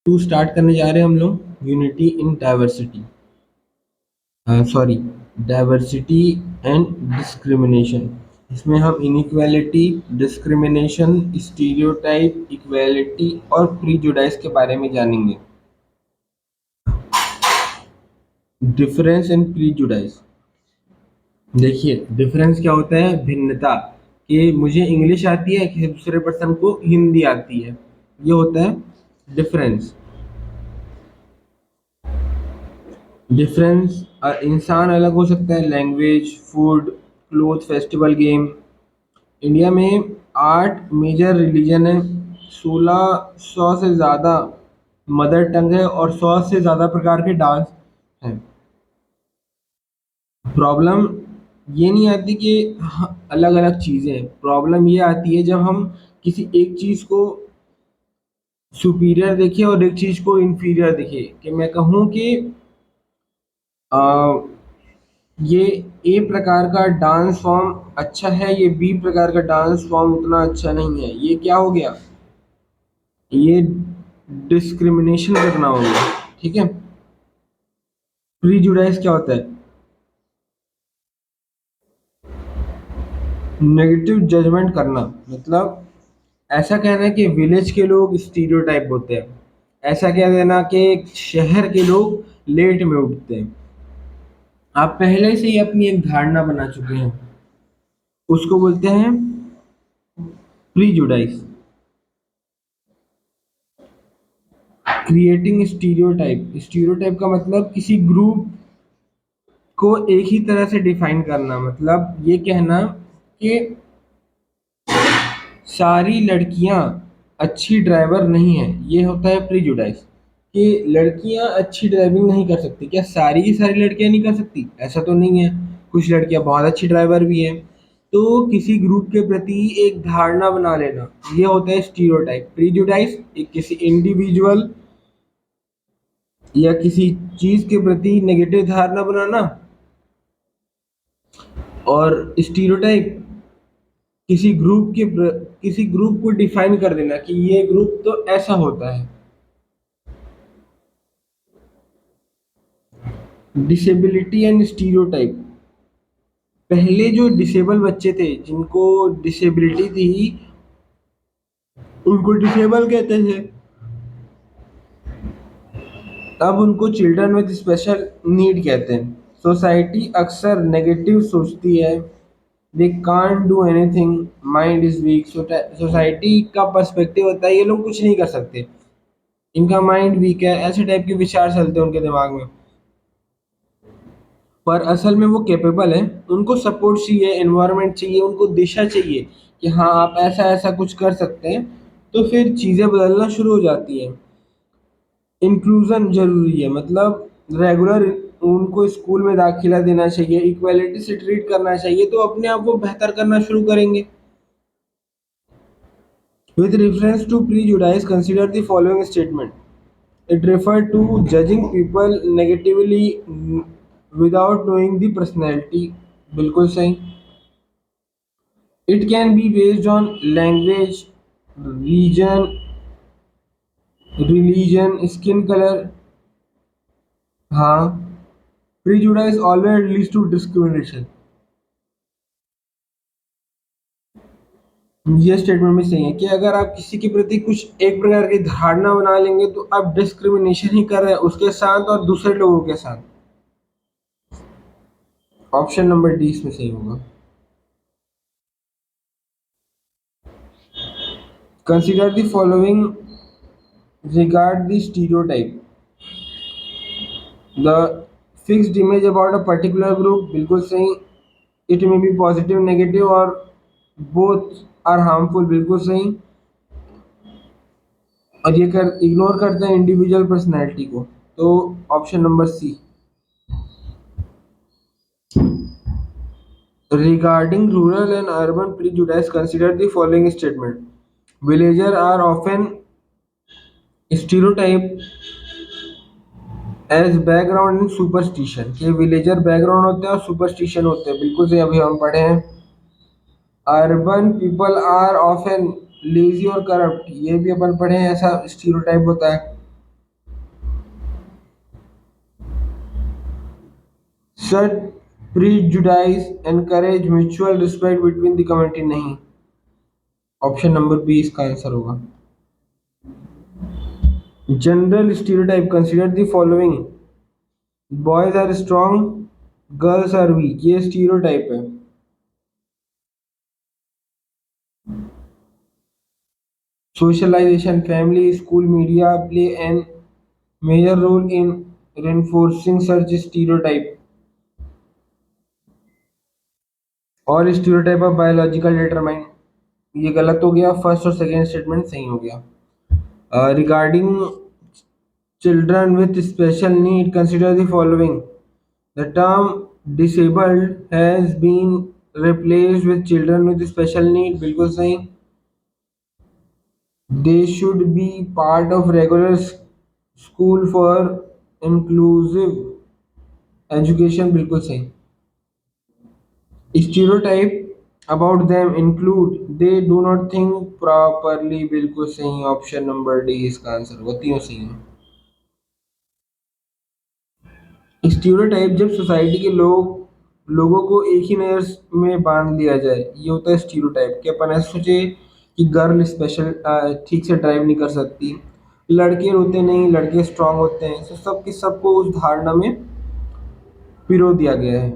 To start करने जा रहे हैं हम लोग unity in diversity, sorry, diversity and discrimination. इसमें हम इनइक्वालिटी, डिस्क्रिमिनेशन, स्टीरियोटाइप, इक्वालिटी और प्रीजुडाइज के बारे में जानेंगे। Difference in prejudice. देखिए डिफरेंस क्या होता है, भिन्नता, कि मुझे इंग्लिश आती है कि दूसरे पर्सन को हिंदी आती है, ये होता है डिफरेंस। डिफरेंस, इंसान अलग हो सकता है, language, food, cloth, festival, game. India में 8 मेजर रिलीजन है, 1600 से ज़्यादा मदर टंग है और 100 से ज़्यादा प्रकार के डांस हैं। प्रॉब्लम ये नहीं आती कि अलग अलग चीज़ें हैं, प्रॉब्लम ये आती है जब हम किसी एक चीज़ को सुपीरियर देखें और एक चीज़ को इंफीरियर देखें। कि मैं कहूँ कि आ, ये ए प्रकार का डांस फॉर्म अच्छा है, ये बी प्रकार का डांस फॉर्म उतना अच्छा नहीं है, ये क्या हो गया, ये डिस्क्रिमिनेशन करना हो गया। ठीक है। प्रीजुडाइज क्या होता है, नेगेटिव जजमेंट करना, मतलब ऐसा कहना है कि विलेज के लोग स्टीरियोटाइप होते हैं, ऐसा कह देना कि शहर के लोग लेट में उठते हैं। आप पहले से ही अपनी एक धारणा बना चुके हैं, उसको बोलते हैं प्रीजुडाइज। क्रिएटिंग स्टीरियोटाइप, स्टीरियोटाइप का मतलब किसी ग्रुप को एक ही तरह से डिफाइन करना, मतलब ये कहना कि सारी लड़कियां अच्छी ड्राइवर नहीं है, ये होता है प्रीजुडाइज। कि लड़कियां अच्छी ड्राइविंग नहीं कर सकती, क्या सारी की सारी लड़कियां नहीं कर सकती, ऐसा तो नहीं है, कुछ लड़कियां बहुत अच्छी ड्राइवर भी हैं। तो किसी ग्रुप के प्रति एक धारणा बना लेना, ये होता है स्टीरियोटाइप। प्रीजुडाइज एक किसी इंडिविजुअल या किसी चीज के प्रति नेगेटिव धारणा बनाना, और स्टीरियोटाइप किसी ग्रुप को डिफाइन कर देना कि ये ग्रुप तो ऐसा होता है। Disability and stereotype. पहले जो डिसेबल बच्चे थे, जिनको डिसेबिलिटी थी, उनको डिसेबल कहते थे। अब उनको चिल्ड्रन विद स्पेशल नीड कहते हैं। सोसाइटी अक्सर नेगेटिव सोचती है, they can't do anything, mind is weak. Society का पर्सपेक्टिव होता है ये लोग कुछ नहीं कर सकते, इनका माइंड वीक है, ऐसे टाइप के विचार चलते हैं उनके दिमाग में। पर असल में वो कैपेबल है, उनको सपोर्ट चाहिए, एनवायरनमेंट चाहिए, उनको दिशा चाहिए कि हाँ आप ऐसा ऐसा कुछ कर सकते हैं, तो फिर चीज़ें बदलना शुरू हो जाती हैं। इंक्लूजन जरूरी है, मतलब रेगुलर उनको स्कूल में दाखिला देना चाहिए, इक्वालिटी से ट्रीट करना चाहिए, तो अपने आप वो बेहतर करना शुरू करेंगे। With reference to prejudice, consider the following statement. It refers to judging people negatively without knowing the personality. बिल्कुल सही। It can be based on language, region, religion, skin color. हाँ, prejudice always leads to discrimination. ये statement में सही है कि अगर आप किसी के प्रति कुछ एक प्रकार की धारणा बना लेंगे तो आप डिस्क्रिमिनेशन ही कर रहे हैं उसके साथ और दूसरे लोगों के साथ। ऑप्शन नंबर डी इसमें सही होगा। Consider the following regard the stereotype. The fixed image about a particular group, बिल्कुल सही। It may be positive, negative और बोथ आर हार्मफुल, बिल्कुल सही। और ये कर इग्नोर करते हैं इंडिविजुअल पर्सनैलिटी को, तो option number C. Regarding rural and urban prejudice, consider the following statement. Villagers are often stereotyped as background in superstition, कि विलेजर बैकग्राउंड होते हैं और सुपरस्टिशन होते हैं, बिल्कुल सही, अभी हम पढ़े हैं। Urban people are often lazy और करप्ट, ये भी अपन पढ़े हैं, ऐसा स्टीरियोटाइप होता है। Such prejudice encourage mutual respect between the community नहीं। ऑप्शन नंबर बी इसका आंसर होगा। General stereotype consider the following. Boys are strong, girls are weak, ये स्टीरियोटाइप है। Socialization, family, school, media play an major role in reinforcing such stereotype. All stereotype are biological determined, ये गलत हो गया। First और second statement सही हो गया। Regarding children with special need, consider the following. The term disabled has been replaced with children with special need, बिल्कुल सही। They should be part of regular school for inclusive education, बिल्कुल सही। Stereotype about them include they do not think properly, बिल्कुल सही। Option number D इसका answer होगा, तीनों सही है। स्टीरियोटाइप जब सोसाइटी के लोगों को एक ही नज़र में बांध लिया जाए, ये होता है स्टीरियोटाइप। कि अपन ऐसे सोचे कि गर्ल स्पेशल ठीक से ड्राइव नहीं कर सकती, लड़के रोते नहीं, लड़के स्ट्रांग होते हैं, तो सबके सबको उस धारणा में पिरो दिया गया है।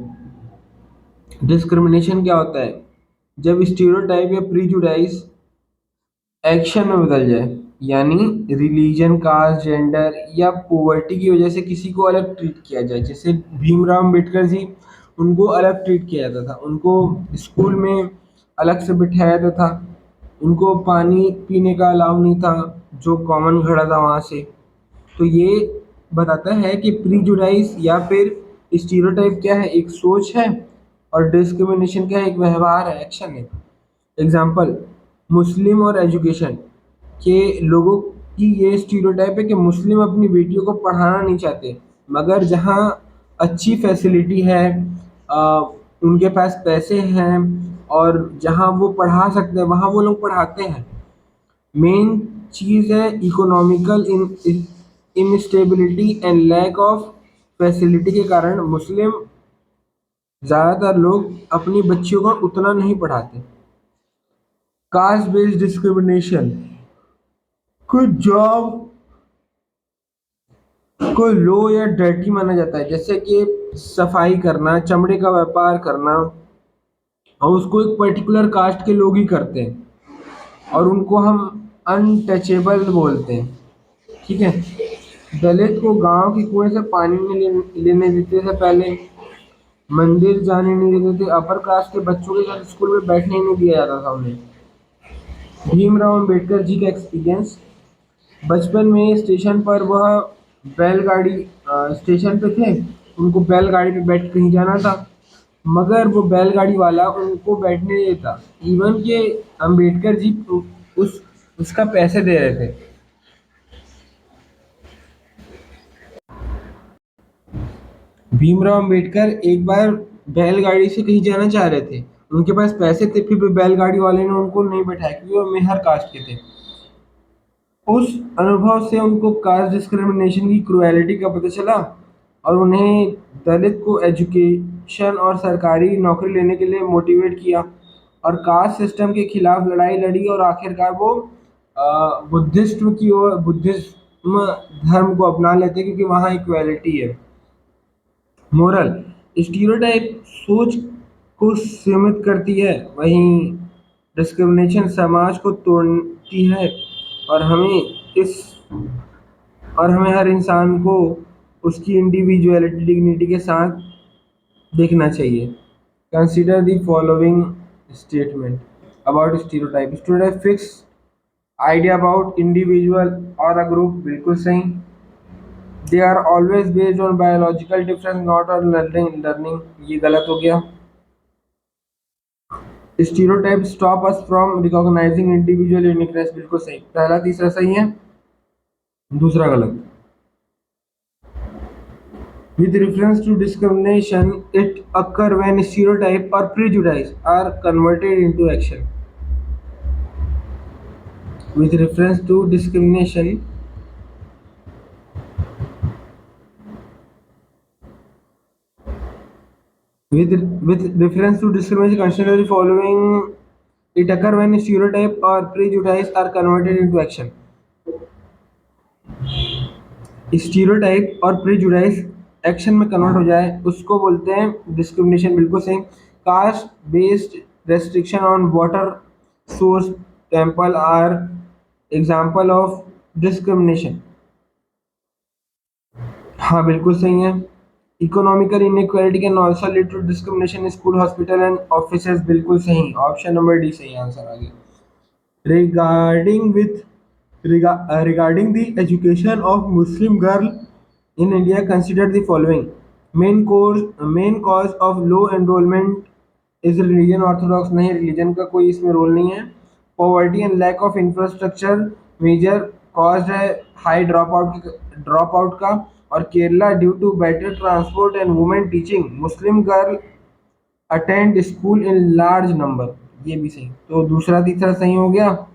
डिस्क्रिमिनेशन क्या होता है? जब स्टीरियोटाइप या प्रीजुडाइज एक्शन में बदल जाए, यानी रिलीजन, कास्ट, जेंडर या पॉवर्टी की वजह से किसी को अलग ट्रीट किया जाए। जैसे भीमराव अम्बेडकर जी, उनको अलग ट्रीट किया जाता था, उनको स्कूल में अलग से बिठाया जाता था, उनको पानी पीने का अलाउ नहीं था जो कॉमन खड़ा था वहाँ से। तो ये बताता है कि प्रीजुडाइज या फिर स्टीरियोटाइप क्या है, एक सोच है, और डिस्क्रिमिनेशन क्या है, एक व्यवहार है, एक्शन है। एग्जाम्पल, मुस्लिम और एजुकेशन के लोगों की ये स्टीरियोटाइप है कि मुस्लिम अपनी बेटियों को पढ़ाना नहीं चाहते, मगर जहाँ अच्छी फैसिलिटी है, आ, उनके पास पैसे हैं और जहाँ वो पढ़ा सकते हैं वहाँ वो लोग पढ़ाते हैं। मेन चीज़ है economical instability and lack of facility के कारण मुस्लिम ज़्यादातर लोग अपनी बच्चियों को उतना नहीं पढ़ाते। कास्ट बेस्ड डिस्क्रिमिनेशन, कुछ जॉब को लो या डर्टी माना जाता है, जैसे कि सफाई करना, चमड़े का व्यापार करना, और उसको एक पर्टिकुलर कास्ट के लोग ही करते हैं और उनको हम अनटचेबल बोलते हैं। ठीक है। दलित को गांव के कुएं से पानी नहीं लेने देते थे पहले, मंदिर जाने नहीं देते थे, अपर कास्ट के बच्चों के साथ स्कूल में बैठने ही नहीं दिया जाता था उन्हें। भीमराव अम्बेडकर जी का एक्सपीरियंस, बचपन में स्टेशन पर वह बैलगाड़ी स्टेशन पे थे, उनको बैलगाड़ी पे बैठ कहीं जाना था, मगर वो बैलगाड़ी वाला उनको बैठने नहीं देता, इवन के अम्बेडकर जी उस उसका पैसे दे रहे थे। भीमराव अम्बेडकर एक बार बैलगाड़ी से कहीं जाना चाह रहे थे, उनके पास पैसे थे, फिर भी बैलगाड़ी वाले ने उनको नहीं बैठाया क्योंकि वो मेहर कास्ट के थे। उस अनुभव से उनको कास्ट डिस्क्रिमिनेशन की क्रुएलिटी का पता चला और उन्हें दलित को एजुकेशन और सरकारी नौकरी लेने के लिए मोटिवेट किया और कास्ट सिस्टम के खिलाफ लड़ाई लड़ी, और आखिरकार वो बुद्धिज्म की ओर, बुद्धिज्म धर्म को अपना लेते क्योंकि वहाँ इक्वालिटी है। मोरल, स्टीरियोटाइप सोच को सीमित करती है, वहीं डिस्क्रिमिनेशन समाज को तोड़ती है, और इस हमें हर इंसान को उसकी इंडिविजुअलिटी, डिग्निटी के साथ देखना चाहिए। Consider the following statement about stereotype. Stereotype fix idea about individual और अ ग्रुप, बिल्कुल सही। They are always based on biological difference not on learning, ये गलत हो गया। Stereotype stop us from recognising individual uniqueness, बिल्कुल सही। पहला तीसरा सही है, दूसरा गलत। With reference to discrimination, it occurs when stereotype or prejudice are converted into action. With reference to discrimination, with with reference to discrimination, consider the following. It occur when stereotype or prejudice are converted into action. Stereotype और prejudice action में convert हो जाए उसको बोलते हैं discrimination. बिल्कुल सही। Caste based restriction on water source temple are example of discrimination. हाँ बिल्कुल सही है। Economical inequality can also lead to discrimination in school hospital and offices. बिल्कुल सही, ऑप्शन नंबर डी सही आंसर आ गया। regarding with regarding the education of Muslim girl in India, consider the following. Main cause of low enrollment is religion orthodox। नहीं, religion का कोई इसमें role नहीं है। Poverty and lack of infrastructure major cause है high drop out का। और Kerala due to better transport and women teaching Muslim girl attend school in large number. ये भी सही, तो दूसरा तीसरा सही हो गया,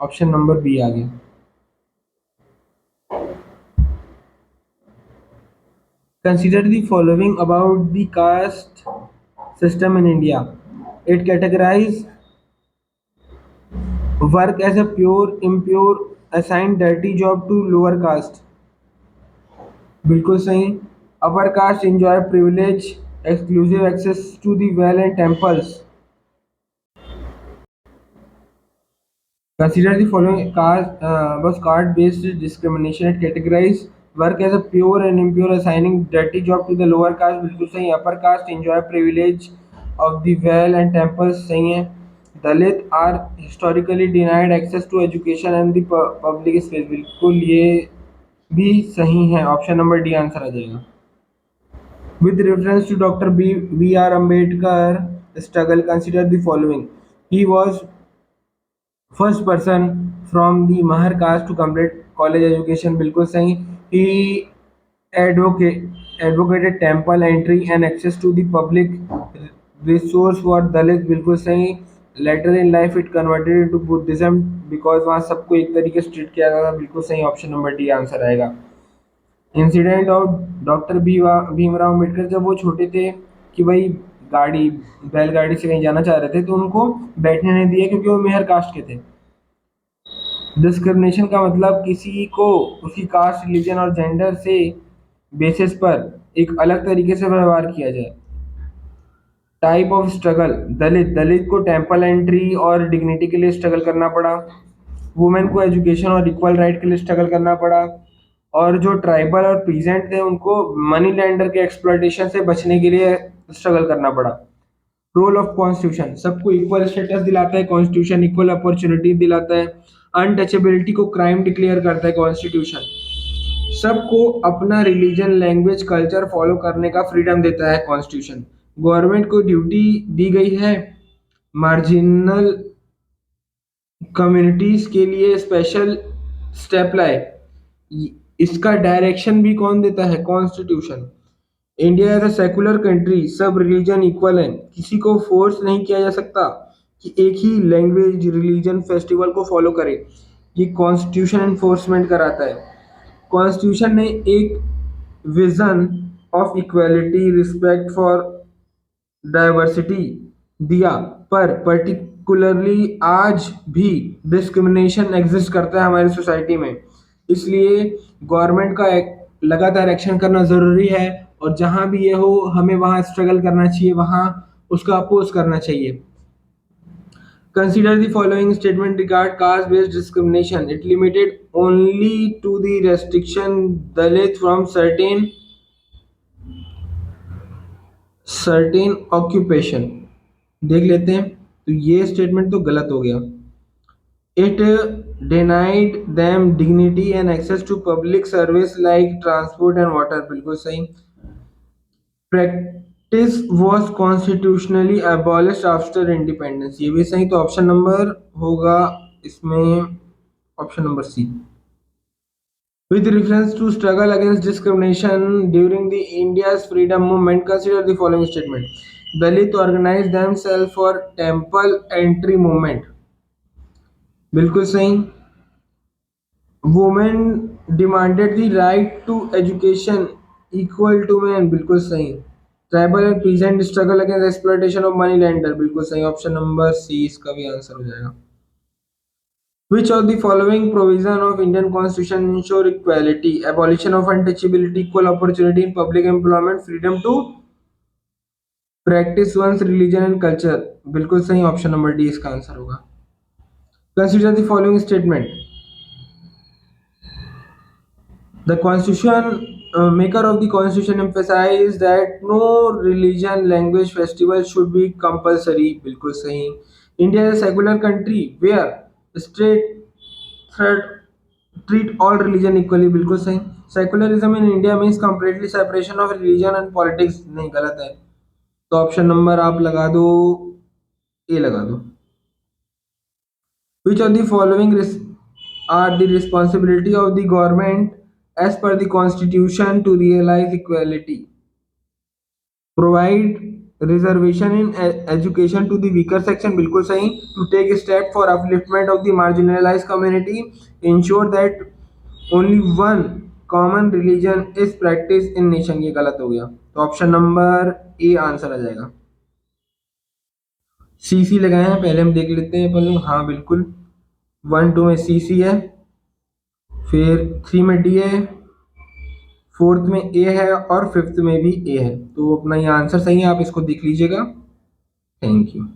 ऑप्शन नंबर बी आ गया। Consider the following about the caste system in India. It categorise work as a pure impure assign dirty job to lower caste. बिल्कुल सही। Upper caste enjoy privilege exclusive access to the well and temples। Consider the following caste was caste-based discrimination. It categorized work as a pure and impure, assigning dirty job to the lower caste। बिल्कुल सही। Upper caste enjoy privilege of the well and temples। सही है। दलित are historically denied access to education and the public space। बिल्कुल ये भी सही है, option number D answer आ जाएगा। With reference to Dr. B.R. Ambedkar struggle, consider the following. He was first person from the Mahar caste to complete college education। बिल्कुल सही। He advocated temple entry and access to the public resource for Dalits। बिल्कुल सही। Later in life it converted into Buddhism because वहाँ सबको एक तरीके से treat किया जाता था। बिल्कुल सही, ऑप्शन नंबर डी आंसर आएगा। Incident of doctor Bhimrao Ambedkar, जब वो छोटे थे कि भाई गाड़ी बैलगाड़ी से कहीं जाना चाह रहे थे तो उनको बैठने नहीं दिया क्योंकि वो मेहर कास्ट के थे। डिस्क्रिमिनेशन का मतलब किसी को उसकी कास्ट रिलीजन और जेंडर से बेसिस पर एक अलग तरीके से व्यवहार किया जाए। टाइप ऑफ स्ट्रगल, दलित दलित को टेम्पल एंट्री और डिग्निटी के लिए स्ट्रगल करना पड़ा। वुमेन को एजुकेशन और इक्वल राइट के लिए स्ट्रगल करना पड़ा। और जो ट्राइबल और पीजेंट थे उनको मनी लैंडर के एक्सप्लॉयटेशन से बचने के लिए स्ट्रगल करना पड़ा। रोल ऑफ कॉन्स्टिट्यूशन, सबको इक्वल स्टेटस दिलाता है कॉन्स्टिट्यूशन, इक्वल अपॉर्चुनिटी दिलाता है। अनटचेबिलिटी को क्राइम डिक्लेयर करता है कॉन्स्टिट्यूशन। सबको अपना रिलीजन लैंग्वेज कल्चर फॉलो करने का फ्रीडम देता है कॉन्स्टिट्यूशन। गवर्नमेंट को ड्यूटी दी गई है मार्जिनल कम्युनिटीज के लिए स्पेशल स्टेप लाए। इसका डायरेक्शन भी कौन देता है? Constitution. India as a secular country, सब रिलीजन इक्वल है, किसी को फोर्स नहीं किया जा सकता कि एक ही लैंग्वेज रिलीजन फेस्टिवल को फॉलो करे। ये कॉन्स्टिट्यूशन एनफोर्समेंट कराता है। कॉन्स्टिट्यूशन ने एक vision of equality respect for diversity दिया, पर पर्टिकुलरली आज भी डिस्क्रिमिनेशन एग्जिस्ट करता है हमारी सोसाइटी में। इसलिए गवर्नमेंट का लगातार एक्शन करना ज़रूरी है और जहाँ भी ये हो हमें वहाँ स्ट्रगल करना चाहिए, वहाँ उसका अपोज करना चाहिए। Consider the following statement regard caste-based discrimination. It limited only to the restriction Dalit from certain occupation। देख लेते हैं, तो ये स्टेटमेंट तो गलत हो गया। It denied them dignity and access to public service like transport and water। बिल्कुल सही। Practice was constitutionally abolished after independence। ये भी सही, तो ऑप्शन नंबर होगा इसमें option number C. With reference to struggle against discrimination during the India's freedom movement, consider the following statement. Dalit organized themselves for temple entry movement। बिल्कुल सही। Women demanded the right to education equal to men। बिल्कुल सही। Tribal and peasant struggle against exploitation of money lender, बिल्कुल सही, option number सी इसका भी answer हो जाएगा। Which of the following provision of Indian Constitution ensure equality, abolition of untouchability, equal opportunity in public employment, freedom to practice one's religion and culture? बिल्कुल सही, option number D इसका answer होगा। Consider the following statement. The constitution maker of the constitution emphasized that no religion, language, festival should be compulsory. बिल्कुल सही। India is a secular country where state third treat all religion equally, बिल्कुल सही। Secularism in India means completely separation of religion and politics, नहीं, गलत है। तो option number आप लगा दो, ए लगा दो। Which of the following are the responsibility of the government as per the constitution to realize equality? Provide reservation in education to the weaker section, बिल्कुल सही। To take a step for upliftment of the marginalized community, ensure that only one common religion is practiced in nation, ये गलत हो गया। तो option number A answer आ जाएगा। सी सी लगाए हैं, पहले हम देख लेते हैं अपन लोग। हाँ बिल्कुल, 1 2 में सी सी है, फिर 3 में डी है, फोर्थ में ए है और फिफ्थ में भी ए है। तो अपना ये आंसर सही है, आप इसको देख लीजिएगा। Thank you.